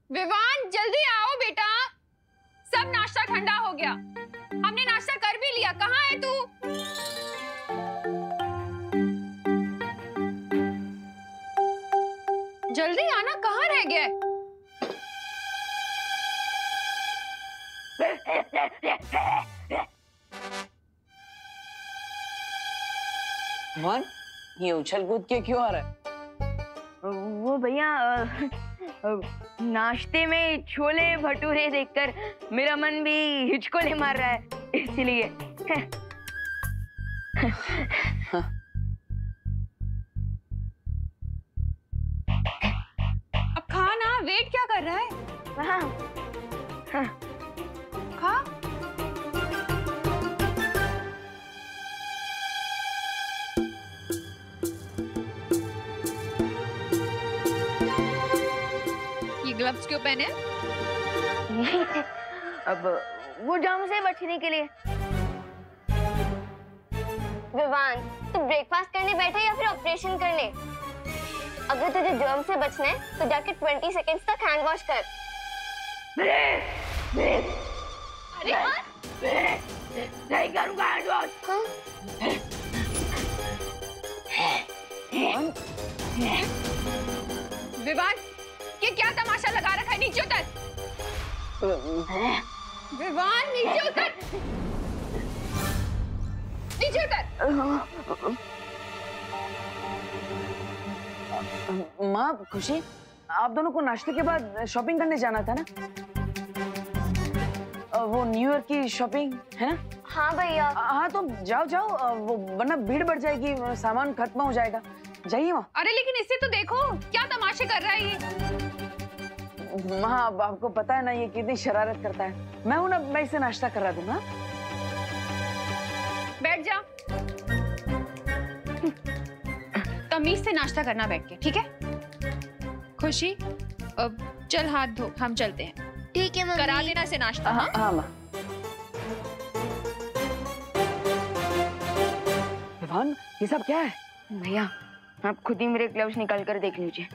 विवान जल्दी आओ बेटा, सब नाश्ता ठंडा हो गया। हमने नाश्ता कर भी लिया। कहाँ है तू? जल्दी आना, कहाँ रह गया? वन, ये उछल कूद के क्यों आ रहा है? वो भैया नाश्ते में छोले भटूरे देखकर मेरा मन भी हिचकोले मार रहा है, इसलिए। अब खा ना, वेट क्या कर रहा है? हाँ, हाँ। खा। ग्लव्स क्यों पहने? अब वो जर्म से बचने के लिए। विवान, तू ब्रेकफास्ट करने बैठा या फिर ऑपरेशन करने? अगर तुझे जर्म से बचना है तो जाके 20 सेकंड्स तक हैंड वॉश कर। अरे नहीं करूंगा हैंड वॉश। विवान, ये क्या तमाशा लगा रखा है? नीचे उतर। विवान नीचे उतर, नीचे उतर। माँ, खुशी, आप दोनों को नाश्ते के बाद शॉपिंग करने जाना था ना? वो न्यू ईयर की शॉपिंग है ना? हाँ भैया। हाँ तो जाओ जाओ, वो वरना भीड़ बढ़ जाएगी, सामान खत्म हो जाएगा। जाइए माँ। अरे लेकिन इससे तो देखो क्या तमाशे कर रहा है ये। माँ, अब आपको पता है ना ये कितनी शरारत करता है। मैं हूं ना, मैं इसे नाश्ता करा दूंगा। बैठ जा। तमीज से नाश्ता करना बैठ के, ठीक है? खुशी, अब चल हाथ धो, हम चलते हैं। ठीक है मम्मी। करा देना से नाश्ता। हाँ हाँ माँ। विवान, ये सब क्या है? भैया आप खुद ही मेरे ग्लव्स निकाल कर देख लीजिए।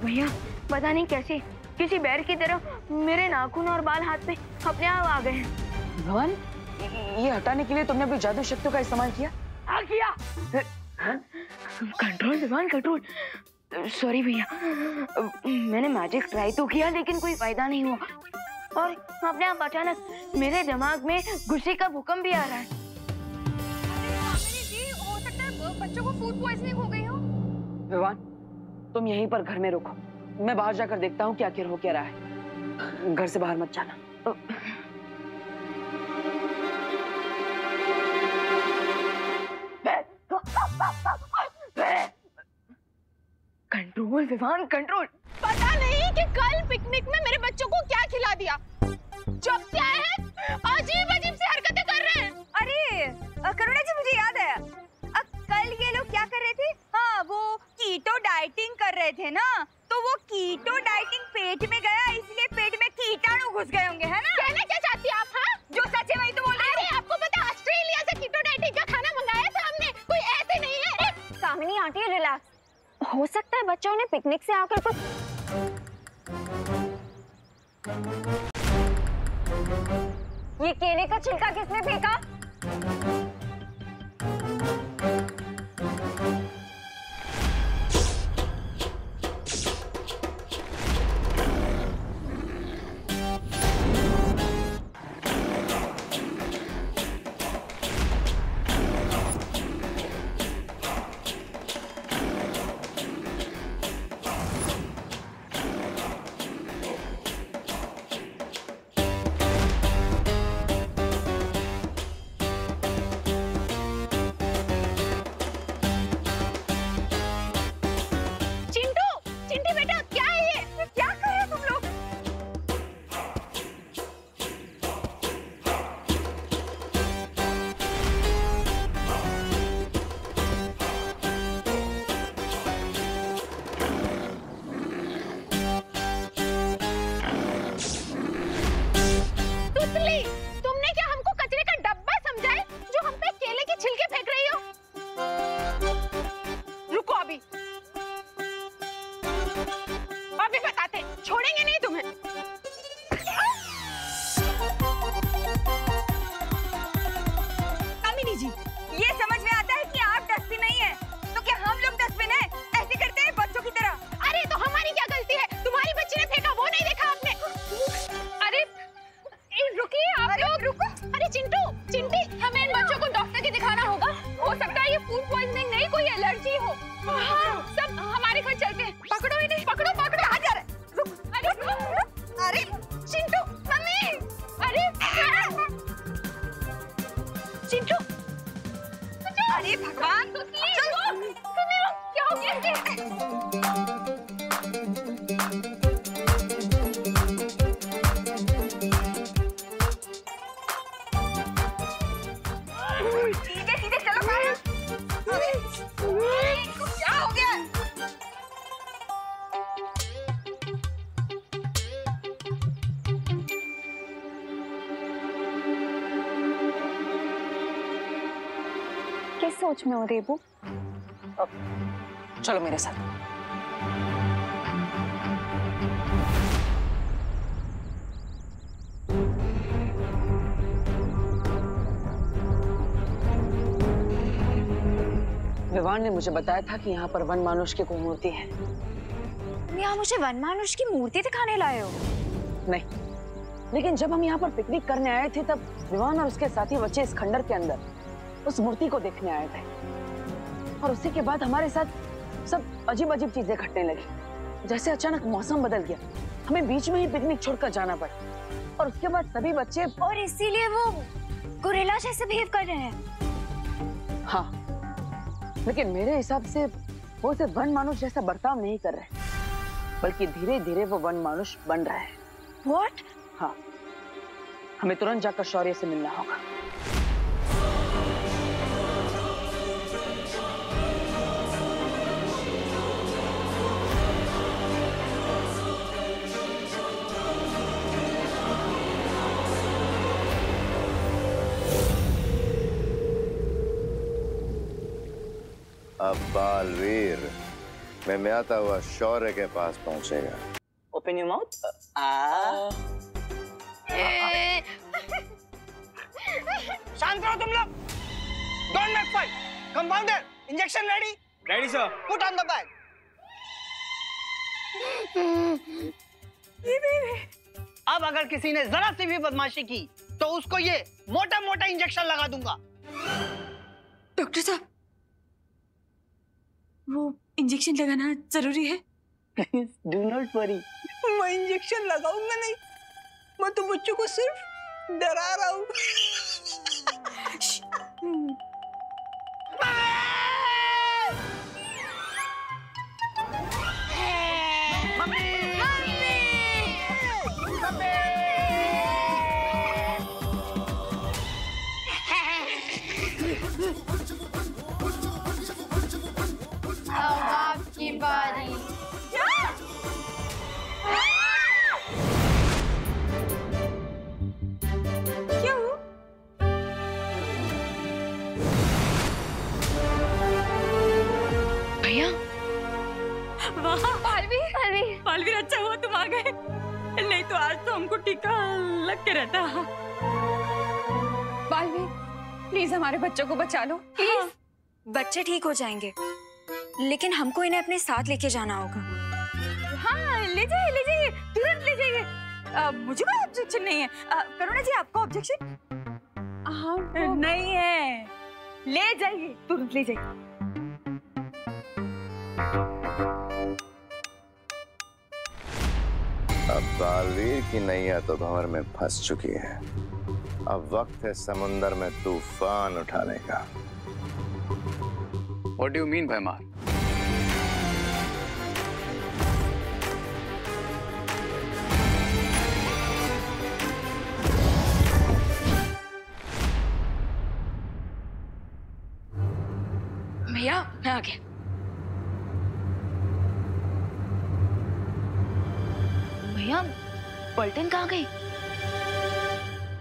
भैया पता नहीं कैसे किसी बैर की तरह मेरे नाखून और बाल हाथ पे अपने आप आ गए। भगवान, ये हटाने के लिए तुमने अपनी जादू शक्तियों का इस्तेमाल किया? हाँ किया। Control Vivaan, control. सॉरी भैया, मैंने मैजिक ट्राई तो किया लेकिन कोई फायदा नहीं हुआ और अपने आप अचानक मेरे दिमाग में गुस्से का भूकंप भी आ रहा है। हो सकता है बच्चों को फूड पॉइजनिंग हो गई हो। विवान, तुम यहीं पर घर में रुको, मैं बाहर जाकर देखता हूँ क्या आखिर हो क्या रहा है। घर से बाहर मत जाना। Control Vivaan, control. पता नहीं कि कल पिकनिक में मेरे बच्चों को क्या खिला दिया। जब से आए हैं अजीब अजीब सी हरकतें कर रहे हैं। अरे करुणा जी, मुझे याद है, कल ये लोग क्या कर रहे थे? हाँ, वो कीटो डाइटिंग कर रहे थे ना, तो वो कीटो डाइटिंग पेट में गया, इसलिए पेट में कीटाणु घुस गए होंगे, है ना? कहना क्या चाहती हैं आप? हाँ, जो सच है वही तो बोल रही हूँ। अरे आपको पता ऑस्ट्रेलिया से कीटो डाइटिंग का खाना मंगाया था हमने, कोई ऐसे नहीं है। कामिनी आंटी रिलैक्स। हो सकता है बच्चों ने पिकनिक से आकर कुछ। ये केले का छिलका किसने फेंका? अरे भगवान, क्या हो गया इसे? सीधे सीधे चलो बाहर। इसको क्या हो गया? किस सोच में हो रेबू? चलो मेरे साथ। विवान ने मुझे बताया था कि यहाँ पर वन मानुष की कोई मूर्ति है। तुम यहाँ मुझे वन मानुष की मूर्ति दिखाने लाए हो? नहीं, लेकिन जब हम यहाँ पर पिकनिक करने आए थे तब विवान और उसके साथी बच्चे इस खंडर के अंदर उस मूर्ति को देखने आए थे और उसी के बाद हमारे साथ सब अजीब अजीब चीजें घटने लगी। जैसे अचानक मौसम बदल गया, हमें बीच में ही पिकनिक छोड़कर जाना पड़ा और उसके बाद सभी बच्चे और इसीलिए वो गोरिल्ला जैसे बिहेव कर रहे हैं। हाँ, लेकिन मेरे हिसाब से वो सिर्फ वन मानुष जैसा बर्ताव नहीं कर रहे, बल्कि धीरे धीरे वो वन मानुष बन रहा है। What? हाँ, हमें तुरंत जाकर शौर्य से मिलना होगा। अब बालवीर में आता हुआ शौर्य के पास पहुंचेगा। Open your mouth. शांत रहो तुम लोग। Don't make fight. Compounder, injection ready? Ready sir. Put on the bag. अब अगर किसी ने जरा सी भी बदमाशी की तो उसको ये मोटा मोटा इंजेक्शन लगा दूंगा। डॉक्टर साहब, वो इंजेक्शन लगाना जरूरी है? Do not worry. मैं इंजेक्शन लगाऊंगा नहीं, मैं तो बच्चों को सिर्फ डरा रहा हूँ। आपकी बारी। भैया, पालवीर, अच्छा हुआ तुम आ गए, नहीं तो आज तो हमको टीका लग के रहता। बालवीर, प्लीज हमारे बच्चों को बचा लो प्लीज। हाँ, बच्चे ठीक हो जाएंगे, लेकिन हमको इन्हें अपने साथ लेके जाना होगा। हाँ, ले जाइए, तुरंत ले जाइए। मुझे कोई ऑब्जेक्शन नहीं है। करुणा जी, आपको ऑब्जेक्शन? हाँ, नहीं है, ले जाइए, तुरंत ले जाइए। अब बालवीर की नैया तो भंवर में फंस चुकी है। अब वक्त है समुंदर में तूफान उठाने का। What do you mean, भैमार? भैया मैं आ गया। भैया, पलटन कहाँ गई?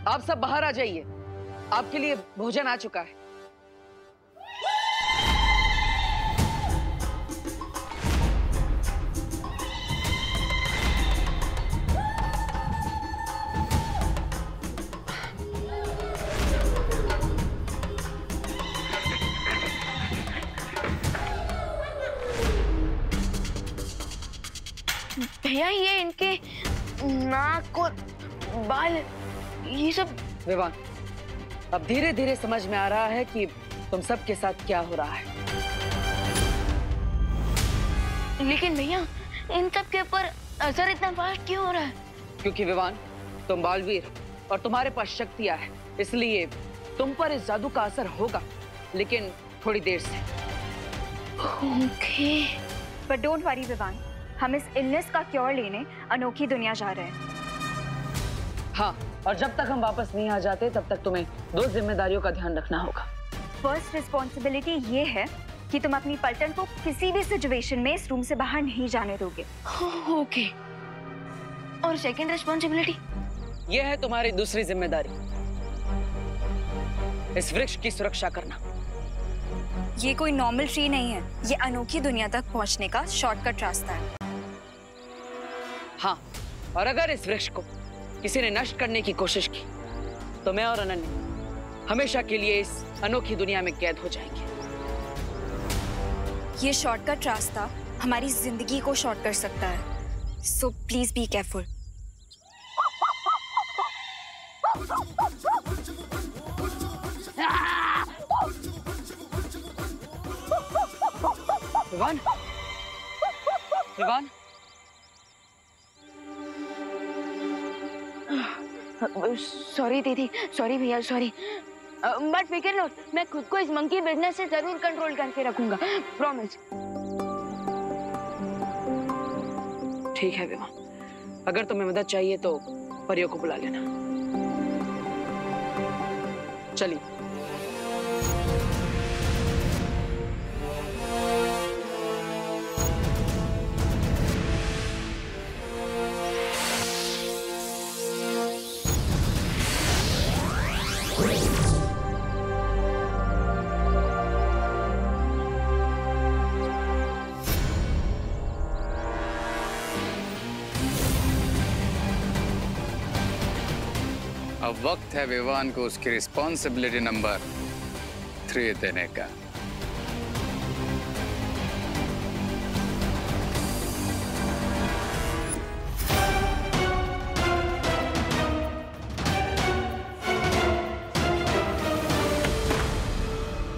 आप सब बाहर आ जाइए, आपके लिए भोजन आ चुका है। भैया, ये इनके नाक और बाल, ये सब। विवान, अब धीरे धीरे समझ में आ रहा है कि तुम सबके साथ क्या हो रहा है। लेकिन भैया, इन सब के ऊपर असर इतना फास्ट क्यों हो रहा है? क्योंकि विवान, तुम बालवीर और तुम्हारे पास शक्तियां है, इसलिए तुम पर इस जादू का असर होगा, लेकिन थोड़ी देर से। Okay. But don't worry Vivaan, हम इस इलनेस का क्योर लेने अनोखी दुनिया जा रहे हैं। हाँ, और जब तक हम वापस नहीं आ जाते तब तक तुम्हें 2 जिम्मेदारियों का ध्यान रखना होगा। फर्स्ट रिस्पॉन्सिबिलिटी ये है कि तुम अपनी पलटन को किसी भी सिचुएशन में इस रूम से बाहर नहीं जाने दोगे। ओके। और सेकंड रिस्पॉन्सिबिलिटी? यह है तुम्हारी दूसरी जिम्मेदारी, इस वृक्ष की सुरक्षा करना। ये कोई नॉर्मल ट्री नहीं है, ये अनोखी दुनिया तक पहुंचने का शॉर्टकट रास्ता है। हाँ, और अगर इस वृक्ष को किसी ने नष्ट करने की कोशिश की तो मैं और अनन्या हमेशा के लिए इस अनोखी दुनिया में कैद हो जाएंगे। ये शॉर्टकट रास्ता हमारी जिंदगी को शॉर्ट कर सकता है, so please be careful. Vivaan, Vivaan, sorry दीदी, सॉरी भैया, सॉरी। बट फिकर नॉट, मैं खुद को इस मंकी बिजनेस से जरूर कंट्रोल करके रखूंगा, प्रॉमिस। ठीक है विवान, अगर तुम्हें मदद चाहिए तो परियों को बुला लेना। चलिए। अब वक्त है विवान को उसकी रिस्पॉन्सिबिलिटी नंबर 3 देने का।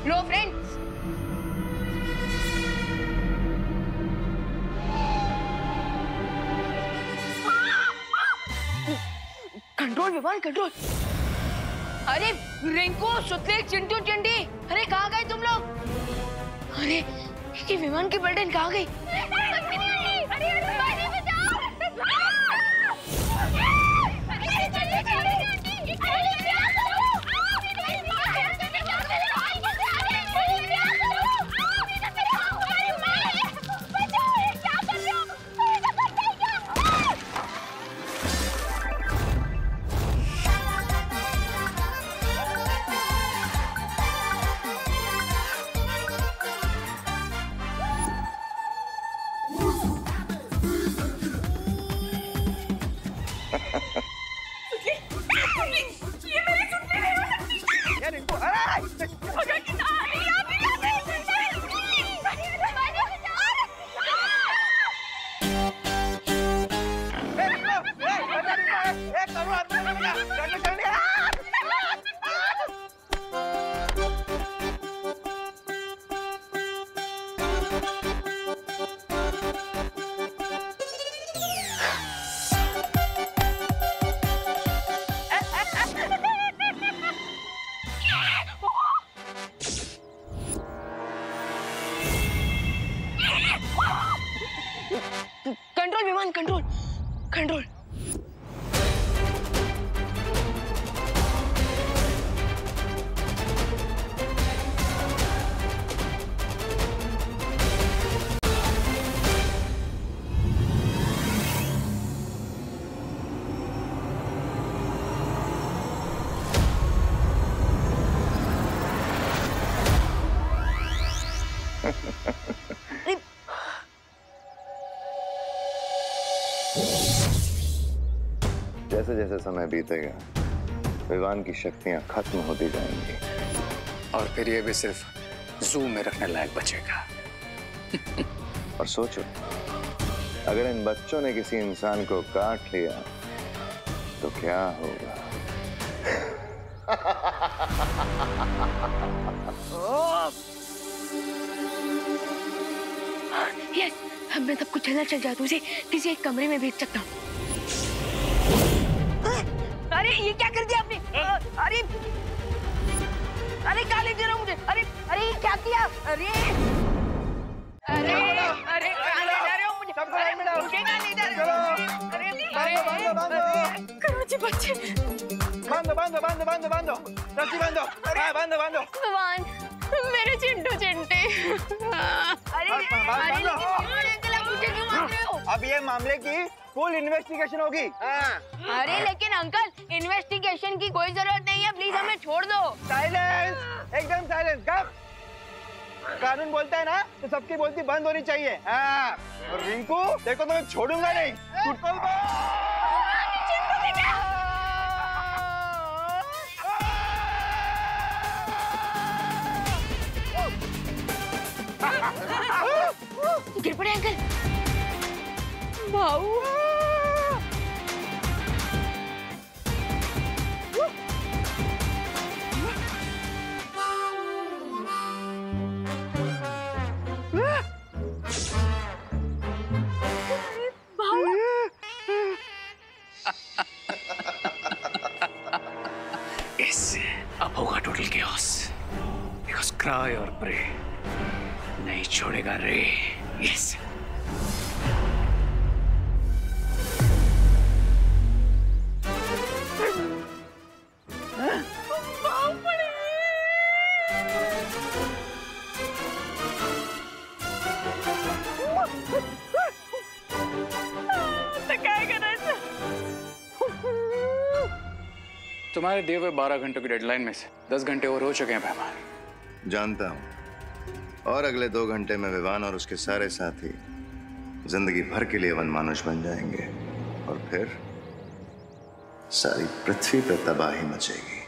लो फ्रेंड्स, कंट्रोल विवान, कंट्रोल। अरे रिंकू, सुतले, चिंटू, चिंटी, अरे कहाँ गए तुम लोग? अरे ये विमान की पलटन कहाँ गई? कंट्रोल विमान, कंट्रोल, कंट्रोल। जैसे जैसे समय बीतेगा विवान की शक्तियां खत्म होती जाएंगी और फिर ये भी सिर्फ जू में रखने लायक बचेगा। और सोचो, अगर इन बच्चों ने किसी इंसान को काट लिया तो क्या होगा? यस, अब मैं सबको चला चल जादू से किसी एक कमरे में भेज सकता हूँ। अरे ये क्या कर दिया आपने? अरे अरे कहाँ ले जा रहा हूँ मुझे? अरे अरे ये क्या किया अरे अरे अरे कहाँ ले जा रहे हो मुझे? सबको लाइन में डालो। मुझे कहाँ ले जा रहे हो? चलो। अरे बांधो। करोजी बच्चे, बांधो रस्सी बांधो। हाँ, बांधो। भगवान मेरे चिंटू चिंटे। बांधो। अंकल आप मुझे क्यों मार रहे हो? अब ये मामले की फुल इन्वेस्टिगेशन होगी। अरे लेकिन अंकल इन्वेस्टिगेशन की कोई जरूरत नहीं है, प्लीज हमें छोड़ दो। साइलेंस, एकदम साइलेंस। गप। कानून बोलता है ना तो सबकी बोलती बंद होनी चाहिए। हाँ। और रिंकू देखो तो मैं छोड़ूंगा नहीं। टूटल गिर पड़े अंकल। भाऊ अब होगा टोटल chaos because cry और pray नहीं छोड़ेगा रे। यस तुम्हारे दिए हुए 12 घंटों की डेडलाइन में से 10 घंटे और हो चुके हैं पैमान। जानता हूं। और अगले 2 घंटे में विवान और उसके सारे साथी जिंदगी भर के लिए वनमानुष बन जाएंगे और फिर सारी पृथ्वी पर तबाही मचेगी।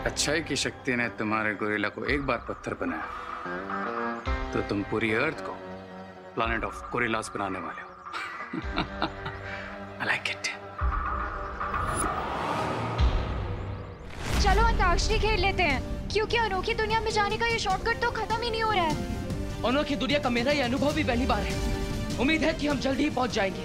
अच्छाई की शक्ति ने तुम्हारे गोरिल्ला को एक बार पत्थर बनाया तो तुम पूरी अर्थ को प्लैनेट ऑफ गोरिल्लास बनाने वाले हो। I like it. चलो अंताक्षरी खेल लेते हैं, क्योंकि अनोखी दुनिया में जाने का ये शॉर्टकट तो खत्म ही नहीं हो रहा है। अनोखी दुनिया का मेरा ये अनुभव भी पहली बार है। उम्मीद है कि हम जल्दी ही पहुंच जाएंगे।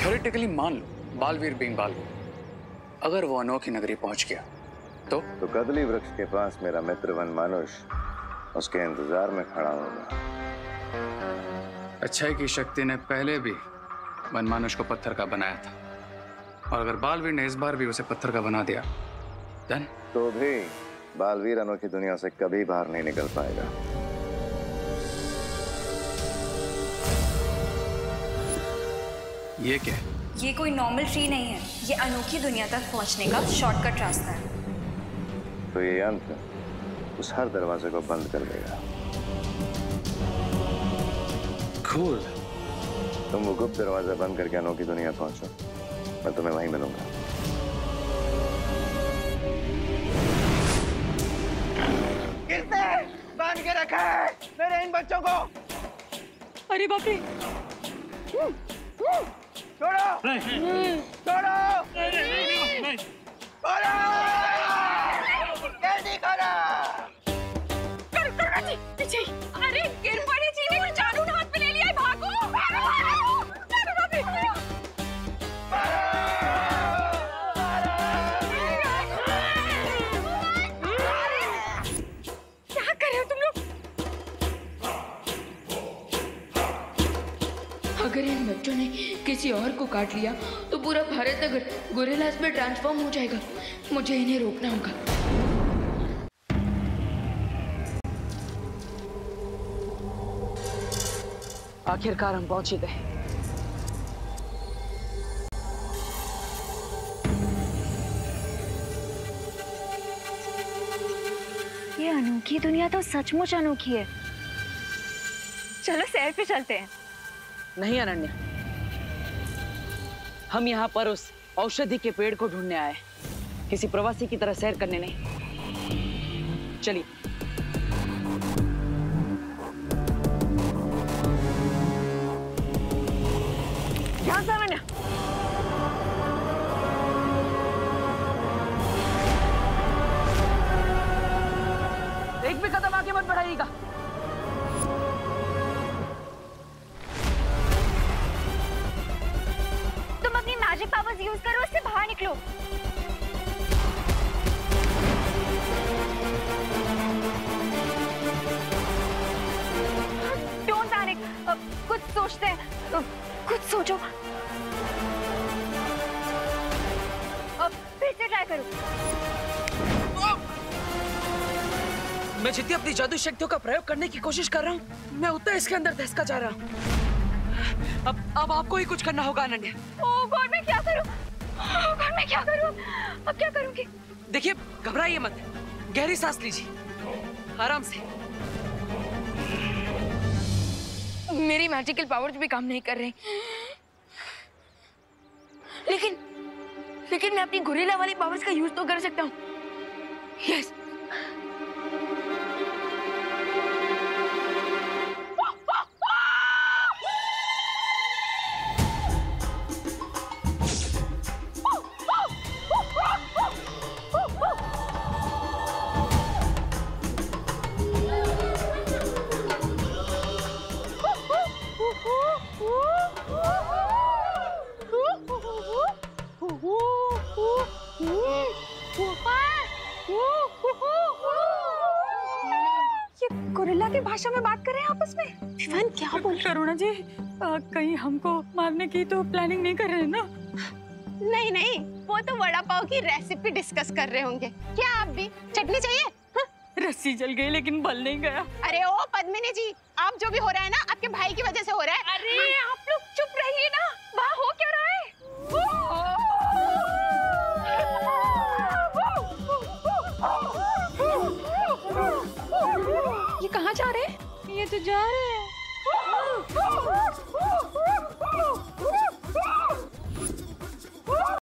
थ्योरेटिकली मान लो बालवीर बीइंग बालवीर, अगर वो अनोखी नगरी पहुंच गया तो कदली वृक्ष के पास मेरा मित्र वनमानुष उसके इंतजार में खड़ा होगा। अच्छाई की शक्ति ने पहले भी वनमानुष को पत्थर का बनाया था, और अगर बालवीर ने इस बार भी उसे पत्थर का बना दिया देन तो भी बालवीर अनोखी दुनिया से कभी बाहर नहीं निकल पाएगा। ये क्या है? ये कोई नॉर्मल ट्री नहीं है, ये अनोखी दुनिया तक पहुंचने का शॉर्टकट रास्ता है। तो ये यंत्र उस हर दरवाजे को बंद कर देगा। Cool. तुम वो गुप्त दरवाजा बंद करके अनोखी दुनिया पहुंचो, मैं तुम्हें वहीं मिलूंगा। किसने बांध के रखा है मेरे इन बच्चों को? अरे बाप रे, छोड़ो। छोड़ो। छोड़ो। जल्दी करो। पीछे। अरे गिर पड़ी चीनी को जादू हाथ में ले लिया है, भागो भागो। क्या कर रहे हो तुम लोग? अगर इन बच्चों ने किसी और को काट लिया तो पूरा भारत नगर गोरिल्लास में ट्रांसफॉर्म हो जाएगा। मुझे इन्हें रोकना होगा। आखिरकार हम पहुंच ही गए। ये अनोखी दुनिया तो सचमुच अनोखी है। चलो सैर पे चलते हैं। नहीं अनन्या, हम यहाँ पर उस औषधि के पेड़ को ढूंढने आए, किसी प्रवासी की तरह सैर करने नहीं। चलिए। ध्यान से अनन्या। एक भी कदम आगे मत बढ़ाइएगा। तुम अपनी मैजिक मैजिक पावर्स यूज करो, उससे बाहर निकलो। डोंट पैनिक, कुछ सोचते हैं, कुछ सोचो। फिर से ट्राई करो। मैं जितनी अपनी जादू शक्तियों का प्रयोग करने की कोशिश कर रहा हूँ, मैं उतना इसके अंदर धंसता जा रहा हूँ। अब आपको ही कुछ करना होगा अनन्या। ओह गॉड, मैं क्या करूं? ओह गॉड, मैं क्या करूं? अब क्या करूंगी? देखिए, घबराइए मत, गहरी सांस लीजिए, आराम से। मेरी मैजिकल पावर्स भी काम नहीं कर रही, लेकिन मैं अपनी गोरिल्ला वाली पावर्स का यूज तो कर सकता हूँ। यस। गोरिल्ला की भाषा में बात कर रहे हैं आपस में। विवान क्या बोल रहे? करुणा जी, कहीं हमको मारने की तो प्लानिंग नहीं कर रहे हैं ना? नहीं नहीं, वो तो वड़ा पाव की रेसिपी डिस्कस कर रहे होंगे। क्या आप भी चटनी चाहिए? रस्सी जल गई लेकिन बल नहीं गया। अरे ओ पद्मिनी जी, आप जो भी हो रहा है ना, आपके भाई की वजह से हो रहा है। अरे आप लोग चुप रहिए ना, वहाँ हो क्या रहा है? ये कहाँ जा रहे हैं? ये तो जा रहे हैं।